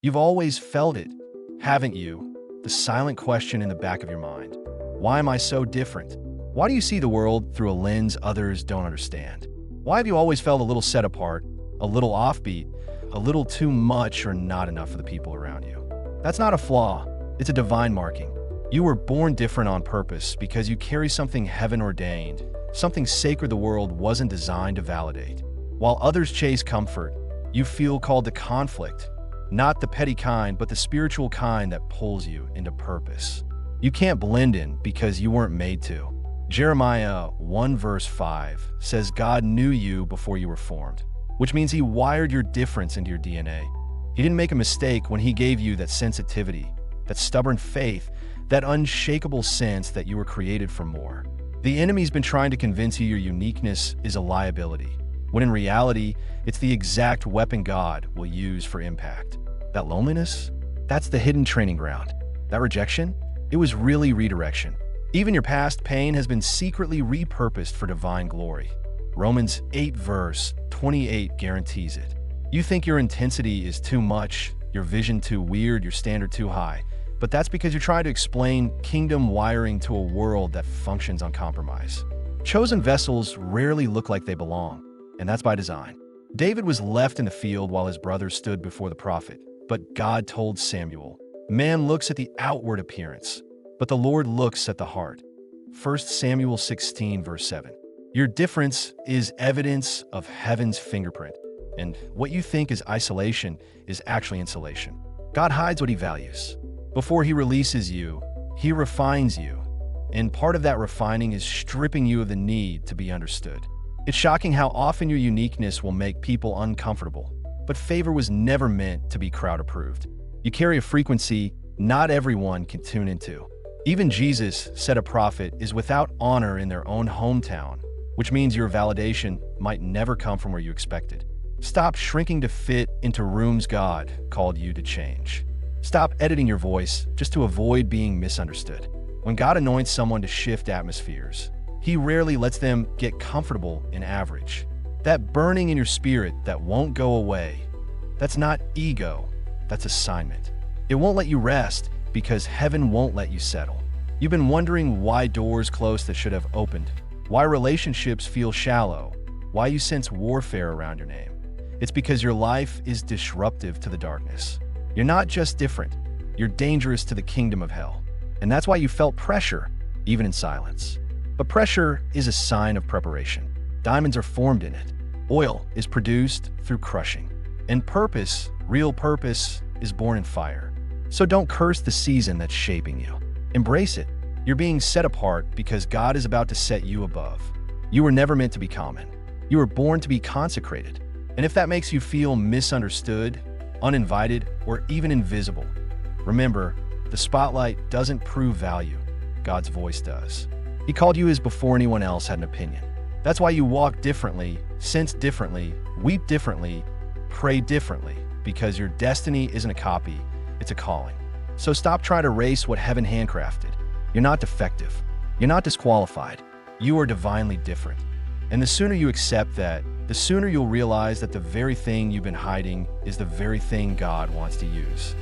You've always felt it, haven't you? The silent question in the back of your mind. Why am I so different? Why do you see the world through a lens others don't understand? Why have you always felt a little set apart, a little offbeat, a little too much or not enough for the people around you? That's not a flaw, it's a divine marking. You were born different on purpose because you carry something heaven ordained, something sacred the world wasn't designed to validate. While others chase comfort, you feel called to conflict, not the petty kind, but the spiritual kind that pulls you into purpose. You can't blend in because you weren't made to. Jeremiah 1 verse 5 says God knew you before you were formed, which means he wired your difference into your DNA. He didn't make a mistake when he gave you that sensitivity, that stubborn faith, that unshakable sense that you were created for more. The enemy's been trying to convince you your uniqueness is a liability, when in reality, it's the exact weapon God will use for impact. That loneliness? That's the hidden training ground. That rejection? It was really redirection. Even your past pain has been secretly repurposed for divine glory. Romans 8 verse 28 guarantees it. You think your intensity is too much, your vision too weird, your standard too high, but that's because you're trying to explain kingdom wiring to a world that functions on compromise. Chosen vessels rarely look like they belong, and that's by design. David was left in the field while his brothers stood before the prophet, but God told Samuel, "Man looks at the outward appearance, but the Lord looks at the heart." 1 Samuel 16 verse 7. Your difference is evidence of heaven's fingerprint, and what you think is isolation is actually insulation. God hides what he values. Before he releases you, he refines you, and part of that refining is stripping you of the need to be understood. It's shocking how often your uniqueness will make people uncomfortable, but favor was never meant to be crowd-approved. You carry a frequency not everyone can tune into. Even Jesus said a prophet is without honor in their own hometown, which means your validation might never come from where you expected. Stop shrinking to fit into rooms God called you to change. Stop editing your voice just to avoid being misunderstood. When God anoints someone to shift atmospheres, he rarely lets them get comfortable in average. That burning in your spirit that won't go away, that's not ego, that's assignment. It won't let you rest because heaven won't let you settle. You've been wondering why doors close that should have opened, why relationships feel shallow, why you sense warfare around your name. It's because your life is disruptive to the darkness. You're not just different, you're dangerous to the kingdom of hell. And that's why you felt pressure, even in silence. But pressure is a sign of preparation. Diamonds are formed in it. Oil is produced through crushing. And purpose, real purpose, is born in fire. So don't curse the season that's shaping you. Embrace it. You're being set apart because God is about to set you above. You were never meant to be common. You were born to be consecrated. And if that makes you feel misunderstood, uninvited, or even invisible, remember, the spotlight doesn't prove value. God's voice does. He called you his before anyone else had an opinion. That's why you walk differently, sense differently, weep differently, pray differently, because your destiny isn't a copy, it's a calling. So stop trying to race what heaven handcrafted. You're not defective. You're not disqualified. You are divinely different. And the sooner you accept that, the sooner you'll realize that the very thing you've been hiding is the very thing God wants to use.